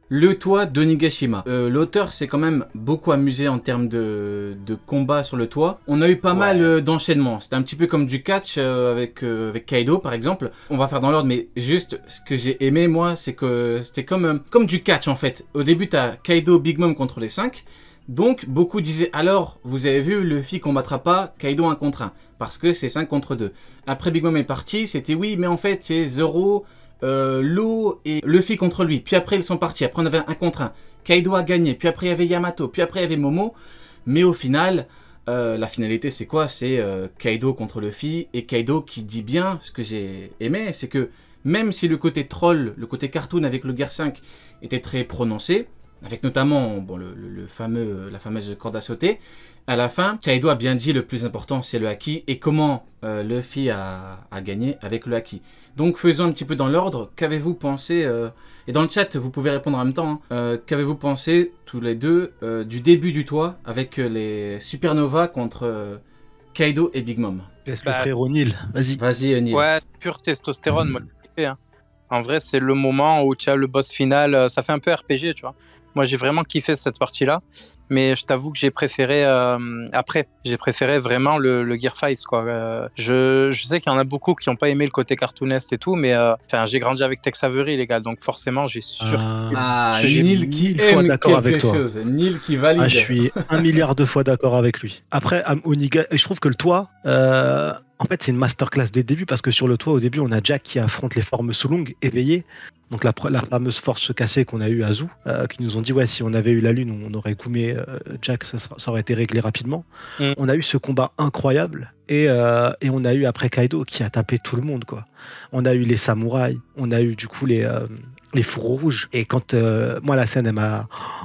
Le toit d'Onigashima. L'auteur s'est quand même beaucoup amusé en termes de combat sur le toit. On a eu pas mal d'enchaînements. C'était un petit peu comme du catch avec Kaido par exemple. On va faire dans l'ordre, mais juste ce que j'ai aimé moi, c'est que c'était comme du catch en fait. Au début, t'as Kaido, Big Mom contre les 5. Donc beaucoup disaient alors, vous avez vu, Luffy combattra pas Kaido 1 contre 1. Parce que c'est 5 contre 2. Après Big Mom est parti, c'était oui, mais en fait c'est Zoro... Law et Luffy contre lui, puis après ils sont partis, après on avait un contre un, Kaido a gagné, puis après il y avait Yamato, puis après il y avait Momo, mais au final, la finalité c'est quoi? C'est Kaido contre Luffy, et Kaido qui dit bien, ce que j'ai aimé, c'est que même si le côté troll, le côté cartoon avec le Gear 5 était très prononcé, avec notamment bon, la fameuse corde à sauter, à la fin, Kaido a bien dit le plus important c'est le haki et comment Luffy a gagné avec le haki. Donc faisons un petit peu dans l'ordre, qu'avez-vous pensé, et dans le chat vous pouvez répondre en même temps, hein, qu'avez-vous pensé tous les deux du début du toit avec les Supernova contre Kaido et Big Mom? Laisse le frère O'Neill, vas-y. Vas-y Neil. Ouais, pur testostérone, moi j'ai kiffé, hein. En vrai c'est le moment où tu as le boss final, ça fait un peu RPG tu vois. Moi j'ai vraiment kiffé cette partie-là, mais je t'avoue que j'ai préféré après, j'ai préféré vraiment le Gear 5 quoi. Je sais qu'il y en a beaucoup qui n'ont pas aimé le côté cartooniste et tout, mais j'ai grandi avec Tex Avery les gars, donc forcément j'ai Neil qui aime quelque chose, Neil qui valide. Je suis 1 milliard de fois d'accord avec lui. Après Oniga, je trouve que le toit, en fait c'est une masterclass dès le début, parce que sur le toit au début on a Jack qui affronte les formes Sulong éveillées. Donc la fameuse force cassée qu'on a eue à Zou, qui nous ont dit ouais si on avait eu la lune on aurait goumé Jack, ça aurait été réglé rapidement. On a eu ce combat incroyable et on a eu après Kaido qui a tapé tout le monde quoi. On a eu les samouraïs, on a eu du coup les fourreaux rouges, et quand moi la scène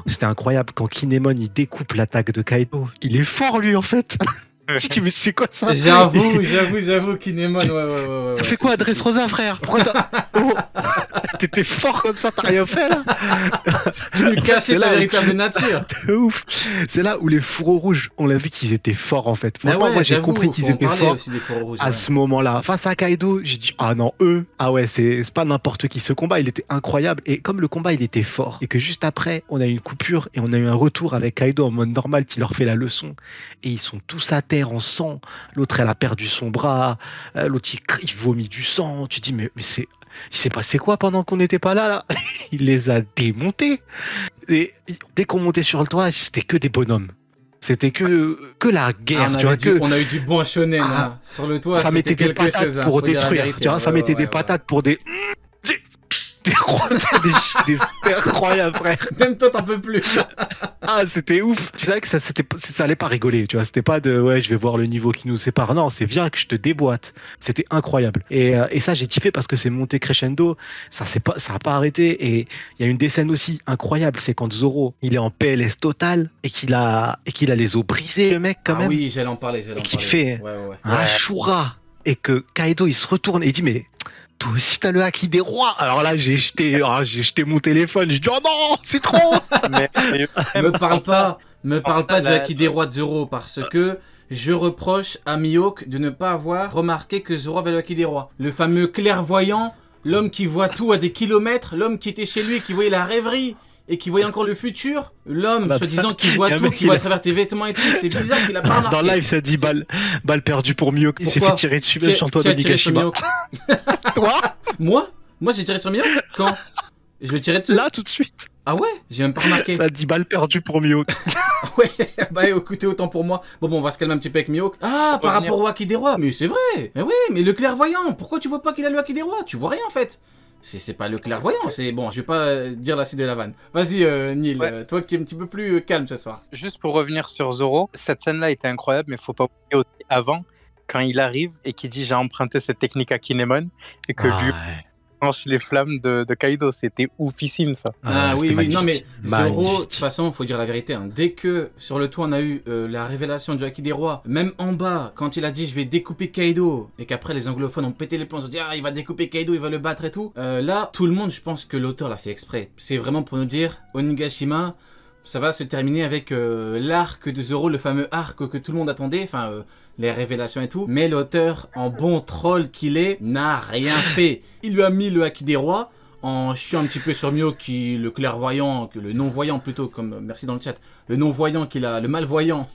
c'était incroyable quand Kinemon il découpe l'attaque de Kaido, il est fort lui en fait. Je dis mais c'est quoi ça? J'avoue Kinemon, ouais. T'as fait quoi Adresse Rosa frère? Pourquoi t'étais fort comme ça, t'as rien fait là? Tu nous cachais ta véritable nature. De ouf. C'est là où les fourreaux rouges, on l'a vu qu'ils étaient forts en fait. Franchement, moi j'ai compris qu'ils étaient forts à ce moment-là. Face à Kaido, j'ai dit ah non c'est pas n'importe qui, ce combat il était incroyable, et comme le combat il était fort et que juste après on a eu une coupure et on a eu un retour avec Kaido en mode normal qui leur fait la leçon et ils sont tous à terre en sang. L'autre elle a perdu son bras, l'autre il vomit du sang. Tu dis mais il s'est passé quoi pendant qu'on n'était pas là? Il les a démontés. Et dès qu'on montait sur le toit, c'était que des bonhommes. C'était que la guerre. On a eu du bon shonen sur le toit. Ça mettait des patates pour détruire. Ça mettait des patates pour des... C'était incroyable frère. Même toi t'en peux plus. C'était ouf. Tu savais que ça allait pas rigoler, tu vois, c'était pas de ouais je vais voir le niveau qui nous sépare, non, c'est viens que je te déboîte. C'était incroyable, et ça j'ai kiffé parce que c'est monté crescendo, ça a pas arrêté. Et il y a une des scènes aussi incroyable, c'est quand Zoro il est en PLS total et qu'il a les os brisés le mec quand même. Oui j'allais en parler. Et qu'il fait un Shura, et que Kaido il se retourne et il dit mais toi aussi t'as le haki des rois. Alors là j'ai jeté mon téléphone, j'ai dit oh non c'est trop. me parle pas du haki des rois de Zoro, parce que je reproche à Mihawk de ne pas avoir remarqué que Zoro avait le haki des rois. Le fameux clairvoyant, l'homme qui voit tout à des kilomètres, l'homme qui était chez lui et qui voyait la rêverie et qui voyait encore le futur, l'homme soi-disant qui voit tout, qui voit à travers tes vêtements et tout, c'est bizarre qu'il a pas remarqué. Dans le live ça dit balle perdue pour Mihawk, il s'est fait tirer dessus même sur le toit de Nigashima. Toi? Moi j'ai tiré sur Mihawk? Quand? Je le tirais dessus? Là tout de suite. Ah ouais? J'ai même pas remarqué. Ça dit balle perdue pour Mihawk. Ouais, bah écoutez, autant pour moi. Bon, on va se calmer un petit peu avec Mihawk. Ah, par rapport au haki des rois. Mais c'est vrai. Mais oui, mais le clairvoyant, pourquoi tu vois pas qu'il a le haki des rois? Tu vois rien en fait. C'est pas le clairvoyant, c'est bon, je vais pas dire la suite de la vanne. Vas-y Neil, toi qui es un petit peu plus calme ce soir. Juste pour revenir sur Zoro, cette scène-là était incroyable, mais faut pas oublier aussi avant, quand il arrive et qu'il dit j'ai emprunté cette technique à Kinemon, et que lui tranche les flammes de Kaido, c'était oufissime ça. Oui, non mais Zoro, de toute façon, faut dire la vérité, hein. Dès que sur le toit on a eu la révélation du haki des rois, même en bas, quand il a dit je vais découper Kaido, et qu'après les anglophones ont pété les plombs, ils ont dit il va découper Kaido, il va le battre et tout, là, tout le monde, je pense que l'auteur l'a fait exprès. C'est vraiment pour nous dire, Onigashima, ça va se terminer avec l'arc de Zoro, le fameux arc que tout le monde attendait, enfin les révélations et tout. Mais l'auteur, en bon troll qu'il est, n'a rien fait. Il lui a mis le haki des rois en chiant un petit peu sur Mio, qui le clairvoyant, que le non-voyant plutôt, comme merci dans le chat, le non-voyant qu'il a, le malvoyant,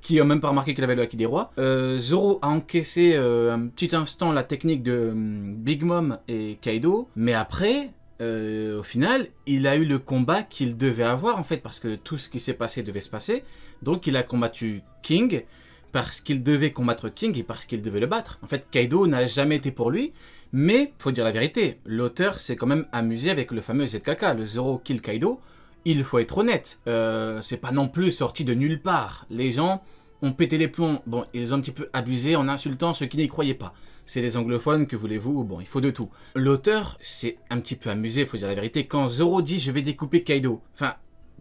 qui a même pas remarqué qu'il avait le Haki des Rois. Zoro a encaissé un petit instant la technique de Big Mom et Kaido, mais après, au final, il a eu le combat qu'il devait avoir en fait, parce que tout ce qui s'est passé devait se passer. Donc il a combattu King, parce qu'il devait combattre King et parce qu'il devait le battre. En fait, Kaido n'a jamais été pour lui, mais faut dire la vérité, l'auteur s'est quand même amusé avec le fameux ZKK, le Zoro Kill Kaido. Il faut être honnête, c'est pas non plus sorti de nulle part. Les gens ont pété les plombs, bon, ils ont un petit peu abusé en insultant ceux qui n'y croyaient pas. C'est les anglophones, que voulez-vous, bon, il faut de tout. L'auteur s'est un petit peu amusé, faut dire la vérité, quand Zoro dit « je vais découper Kaido ». Enfin,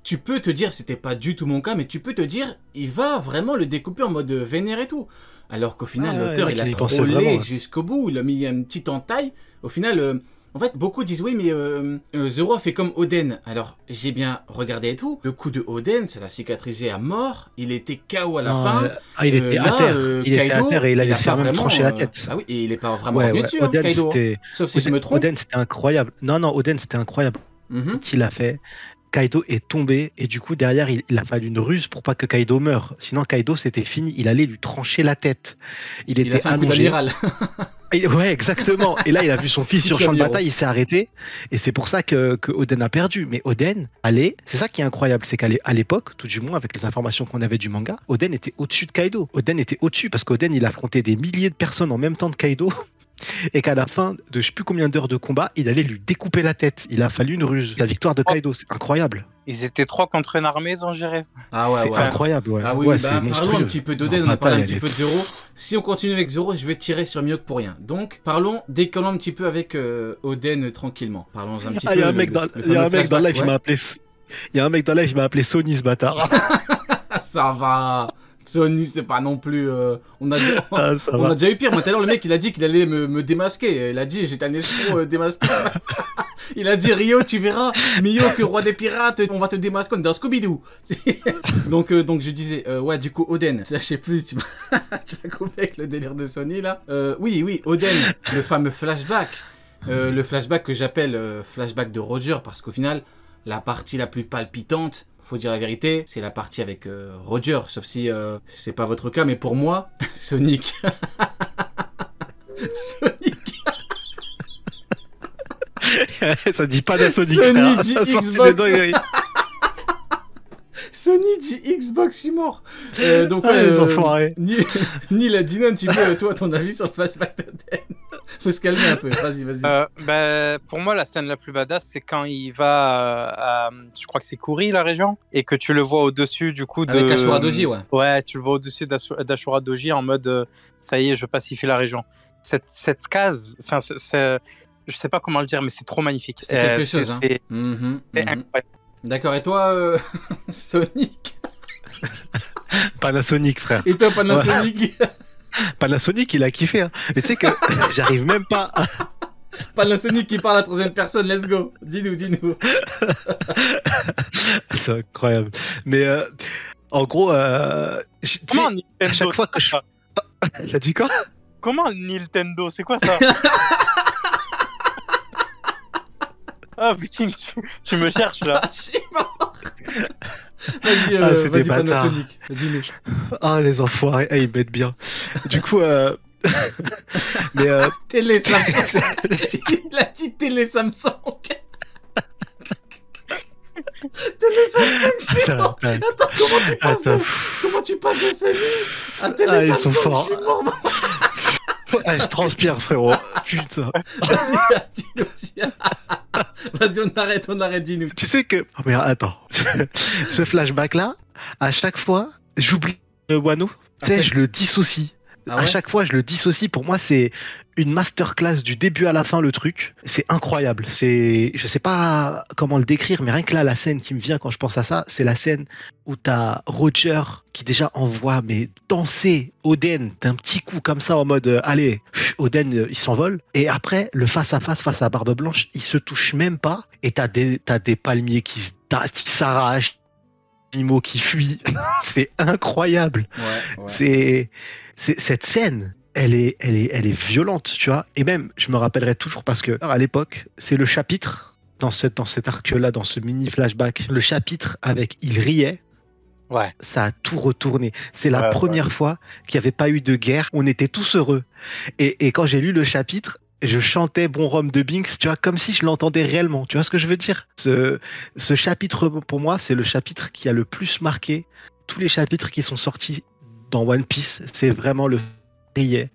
tu peux te dire, c'était pas du tout mon cas, mais tu peux te dire, il va vraiment le découper en mode vénère et tout. Alors qu'au final, l'auteur, il a trollé jusqu'au bout, il a mis une petite entaille. Au final, en fait, beaucoup disent, oui, mais Zoro a fait comme Oden. Alors, j'ai bien regardé et tout. Le coup de Oden, ça l'a cicatrisé à mort. Il était KO à la fin. Il était à terre. Il était à terre et il allait se faire même trancher la tête. Ah oui, et il est pas vraiment revenu dessus, Oden, Kaido. Sauf si je me trompe. Oden, c'était incroyable. Non, Oden, c'était incroyable. Qu'il a fait. Kaido est tombé et du coup derrière il a fallu une ruse pour pas que Kaido meure. Sinon Kaido c'était fini, il allait lui trancher la tête. Il était a fait allongé. Un coup ouais exactement. Et là il a vu son fils sur le champ de bataille, il s'est arrêté et c'est pour ça que Oden a perdu. Mais Oden c'est ça qui est incroyable, c'est qu'à l'époque, tout du moins avec les informations qu'on avait du manga, Oden était au-dessus de Kaido. Oden était au-dessus parce qu'Oden il affrontait des milliers de personnes en même temps de Kaido. Et qu'à la fin de je sais plus combien d'heures de combat, il allait lui découper la tête. Il a fallu une ruse. La victoire de Kaido, c'est incroyable. Ils étaient 3 contre une armée, ils ont géré. Ah ouais, c'est incroyable. Ouais. Ah oui, ouais, parlons un petit peu d'Oden, on a parlé un petit peu de Zoro. Si on continue avec Zoro, je vais tirer sur Mihawk pour rien. Donc, décollons un petit peu avec Oden tranquillement. Parlons un petit peu. Il y a un mec dans le live, il m'a appelé. Il y a un mec dans le live, il m'a appelé Sony, ce bâtard. Ça va. Sony, c'est pas non plus. On a déjà eu pire. Moi, tout à l'heure, le mec, il a dit qu'il allait me démasquer. Il a dit, j'étais un escroc démasqué. Il a dit, Rio, tu verras, Mihawk, roi des pirates, on va te démasquer. On est dans Scooby-Doo. donc, je disais, ouais, du coup, Oden, je sais plus, tu vas couper avec le délire de Sony, là. Oui, Oden, le fameux flashback. Le flashback que j'appelle flashback de Roger, parce qu'au final, la partie la plus palpitante, faut dire la vérité, c'est la partie avec Roger, sauf si c'est pas votre cas, mais pour moi, Sonic. Sonic. Ça dit pas d'un Sonic. Sony dit Xbox. Sony dit Xbox, je suis mort. Donc les enfoirés. Nil a dit un petit peu, toi, ton avis sur le flashback d'Oden. Faut se calmer un peu, vas-y. Pour moi, la scène la plus badass, c'est quand il va à je crois que c'est Kuri, la région, et que tu le vois au-dessus du coup de... Avec Ashura Doji, ouais. Ouais, tu le vois au-dessus d'Ashura Doji en mode, ça y est, je pacifie la région. Cette case, enfin, je sais pas comment le dire, mais c'est trop magnifique. C'est quelque chose, hein. C'est incroyable. D'accord, et toi, Sonic? Panasonic, frère. Et toi, Panasonic? Panasonic, il a kiffé. Hein. Mais tu sais que j'arrive même pas à... Panasonic qui parle à la troisième personne, let's go. Dis-nous. C'est incroyable. Mais en gros, à chaque fois que je... Il a dit quoi? Comment Nintendo? C'est quoi ça? Ah, Viking, tu me cherches là. Je suis mort. Vas-y, Panasonic, dis-nous. Ah, les enfoirés, ils mettent bien. Du coup, mais Télé Samsung. Il a dit Télé Samsung. Télé Samsung, je suis mort. Attends, comment tu passes de Sony à Télé Samsung? Je suis mort. Je transpire, frérot. Putain. Vas-y, on arrête, dis-nous. Tu sais que... Oh, mais attends. Ce flashback-là, à chaque fois, j'oublie Wano. Tu sais, je le dissocie. À chaque fois, je le dissocie. Pour moi, c'est une masterclass du début à la fin, le truc. C'est incroyable. Je sais pas comment le décrire, mais rien que là, la scène qui me vient quand je pense à ça, c'est la scène où t'as Roger qui déjà envoie danser Oden d'un petit coup comme ça en mode allez, Oden il s'envole. Et après, le face à Barbe Blanche, il se touche même pas. Et t'as des palmiers qui s'arrachent, animaux qui fuient. C'est incroyable. Ouais. C'est cette scène. elle est violente, tu vois. Et même, je me rappellerai toujours parce que à l'époque, c'est le chapitre dans cet arc-là, dans ce mini flashback, le chapitre avec il riait. Ouais. Ça a tout retourné. C'est la première fois qu'il n'y avait pas eu de guerre. On était tous heureux. Et quand j'ai lu le chapitre, je chantais Bon Rhum de Binks, tu vois, comme si je l'entendais réellement. Tu vois ce que je veux dire? Ce chapitre, pour moi, c'est le chapitre qui a le plus marqué tous les chapitres qui sont sortis dans One Piece. C'est vraiment le riait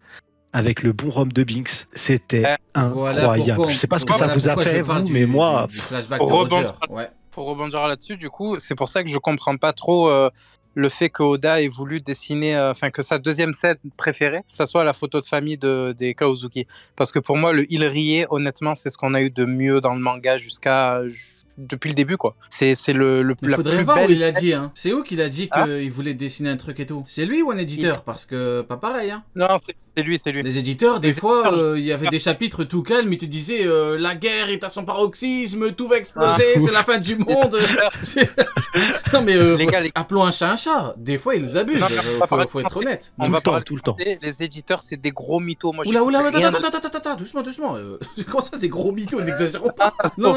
avec le Bon Rhum de Binks. C'était incroyable. Je sais pas ce que ça vous a fait, vous, mais moi... Du flashback de Roger. Ouais. Pour rebondir là-dessus, du coup, c'est pour ça que je comprends pas trop le fait que Oda ait voulu dessiner, que sa deuxième scène préférée, ça soit la photo de famille des Kaozuki. Parce que pour moi, le il riait, honnêtement, c'est ce qu'on a eu de mieux dans le manga depuis le début, quoi. C'est la faudrait plus voir belle où il a scène. dit, hein. C'est où qu'il a dit qu'il voulait dessiner un truc et tout? C'est lui ou un éditeur? Parce que pas pareil, hein. Non, c'est lui. Les éditeurs, des Les fois, éditeurs, il y avait des chapitres tout calmes, ils te disaient la guerre est à son paroxysme, tout va exploser, c'est la fin du monde. Non mais Les gars, appelons un chat un chat. Des fois, ils abusent. Non, mais Faut être honnête. On va parler tout le temps. Les éditeurs, c'est des gros mythos. Moi, Oula, rien de- attends, doucement. Comment ça, c'est gros mytho, n'exagérons pas. Non.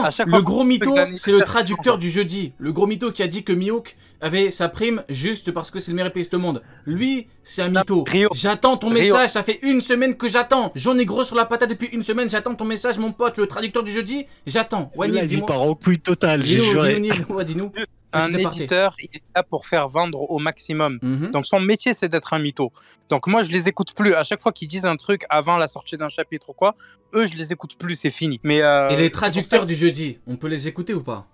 À chaque fois Le gros qu'on fait mytho, des anniversaires, c'est le traducteur du jeudi. Le gros mytho qui a dit que Mihawk avait sa prime juste parce que c'est le meilleur épéiste au monde. Lui, c'est un mytho. Rio. J'attends ton Rio. message, ça fait une semaine que j'attends. J'en ai gros sur la patate depuis une semaine, j'attends ton message, mon pote, le traducteur du jeudi. J'attends. Ouais, Là, Nil, il dis-moi. part en couille totale, j'ai juré. Dis-nous. Un Petit aparté. éditeur, il est là pour faire vendre au maximum. Mhm. Donc son métier, c'est d'être un mytho. Donc moi, je les écoute plus. À chaque fois qu'ils disent un truc avant la sortie d'un chapitre ou quoi, eux, je les écoute plus, c'est fini. Mais Et les traducteurs du jeudi, on peut les écouter ou pas?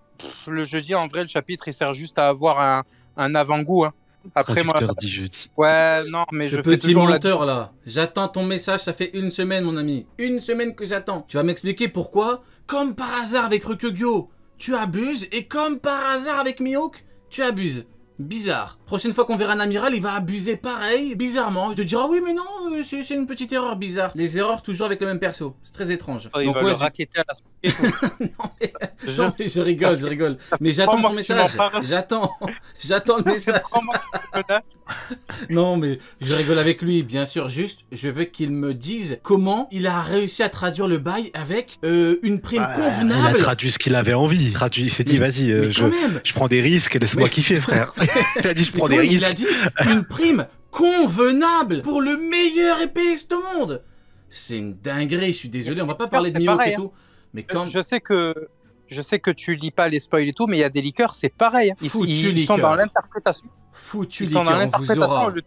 le jeudi, en vrai, le chapitre, il sert juste à avoir un avant-goût. Hein. Après, moi, Traducteur dit jeudi. ouais, non, mais Ce je fais petit toujours la... menteur là, j'attends ton message, ça fait une semaine mon ami. Une semaine que j'attends. Tu vas m'expliquer pourquoi? Comme par hasard avec Ryukugyo, tu abuses, et comme par hasard avec Mihawk, tu abuses. Bizarre. Prochaine fois qu'on verra un amiral, il va abuser pareil, bizarrement. Il te dira oui mais non, c'est une petite erreur bizarre. Les erreurs toujours avec le même perso, c'est très étrange. Il va le raqueter à la sortie. Non mais je rigole. Mais j'attends ton message. J'attends le message. Non mais je rigole avec lui, bien sûr. Juste, je veux qu'il me dise comment il a réussi à traduire le bail avec une prime Il a convenable. traduit ce qu'il avait envie. Il s'est dit, vas-y, Mais quand même. je prends des risques, laisse-moi kiffer, frère. Il a dit, je Mais prends quand des même, il a risques. dit une prime convenable pour le meilleur épéiste au monde. C'est une dinguerie, je suis désolé, on va pas parler de C'est Mihawk pareil, et tout. Mais quand... Je sais que tu lis pas les spoils et tout, mais il y a des leakers, c'est pareil. Ils sont leakers. dans l'interprétation. Foutu Ils sont dans leaker, on vous aura. l'interprétation au lieu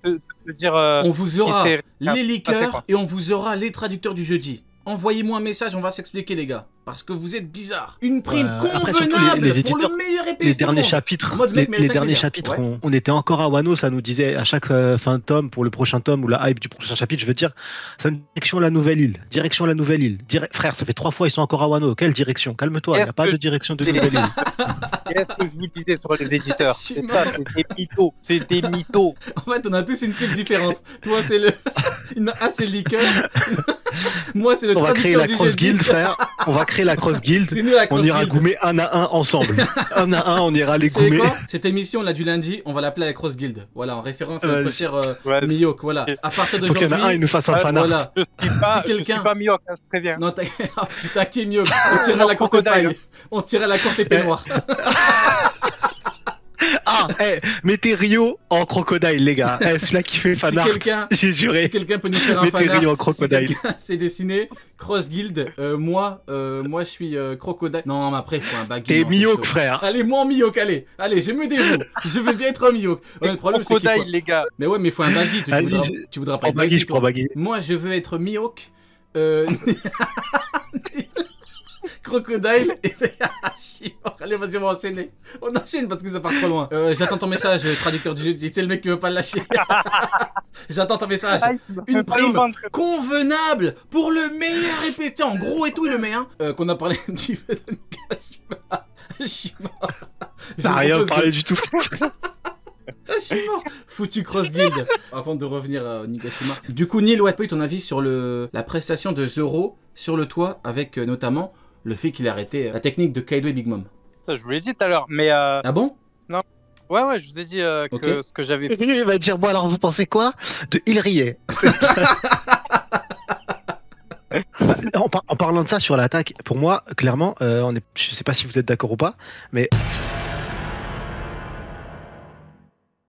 de dire. On vous aura c'est- les ça fait leakers quoi et on vous aura les traducteurs du jeudi. Envoyez-moi un message, on va s'expliquer les gars. Parce que vous êtes bizarres. Une prime Après, surtout, convenable les pour éditeurs, le meilleur épéiste les du derniers monde. chapitres, En mode, mec, mérite les cinq derniers milliards. chapitres, Ouais. on était encore à Wano, ça nous disait à chaque fin de tome, pour le prochain tome ou la hype du prochain chapitre, je veux dire, c'est une direction la nouvelle île. Direction la nouvelle île. Frère, ça fait 3 fois ils sont encore à Wano. Quelle direction? Calme-toi, il n'y a Est-ce pas que- de direction de nouvelle île. Qu'est-ce que je vous disais sur les éditeurs? Je suis C'est ça, c'est des mythos. C'est des mythos. En fait, on a tous une cible différente. Toi, c'est le. c'est le leaker. Moi, c'est le On va créer traducteur la du cross jeudi. guild, frère. On va créer la cross guild. C'est nous la On cross ira guild. goumer un à un ensemble. Un à un, on ira les Vous savez goumer. quoi? Cette émission là du lundi, on va l'appeler la Cross Guild. Voilà, en référence à notre Vas-y. cher Ouais. Mihawk. Voilà. À partir Faut qu'il y en a un, il d'aujourd'hui. nous fasse un Ouais, fanart. Voilà. Je Si suis pas Mihawk, hein, je préviens. Non, oh, putain, qui est Mihawk? On tirait la courte Crocodile. paille. On tirait la courte épée noire. Ah, mettez Rio en crocodile, les gars. Celui-là qui fait le Si fanart. quelqu'un. J'ai juré. Si quelqu'un peut nous faire un Mettez fanart, Rio en si crocodile. quelqu'un s'est dessiné, Cross Guild, moi je suis crocodile. Non, mais après, il faut un baggy. T'es non, c'est Mihawk, chaud. frère. Allez, moi en Mihawk, allez, je me dévoue. Je veux bien être un Mihawk. Ouais, le problème, c'est qu'il Crocodile, faut... les gars. Mais ouais, mais il faut un baggy. Tu Allez, voudras pas En être baggy, baggy, je toi. prends baggy. Moi, je veux être Mihawk, Crocodile et allez, vas-y, on va enchaîner. On enchaîne parce que ça part trop loin. J'attends ton message, traducteur du jeu. C'est le mec qui veut pas le lâcher. J'attends ton message. Une prime convenable pour le meilleur épée. En gros et tout, il le met. Hein. Qu'on a parlé un petit peu de Nigashima. Je suis mort. Je T'as rien propose parlé que- du tout. Je suis mort. Foutu Cross Guild. Avant de revenir à Nigashima. Du coup, Neil, ouais, ton avis sur la prestation de Zoro sur le toit avec notamment le fait qu'il a arrêté la technique de Kaido et Big Mom. Ça, je vous l'ai dit tout à l'heure. Mais Ah bon? Ouais, je vous ai dit que ce que j'avais. Lui, il va dire, bon, alors vous pensez quoi de Il riait. En parlant de ça sur l'attaque, pour moi, clairement, je sais pas si vous êtes d'accord ou pas, mais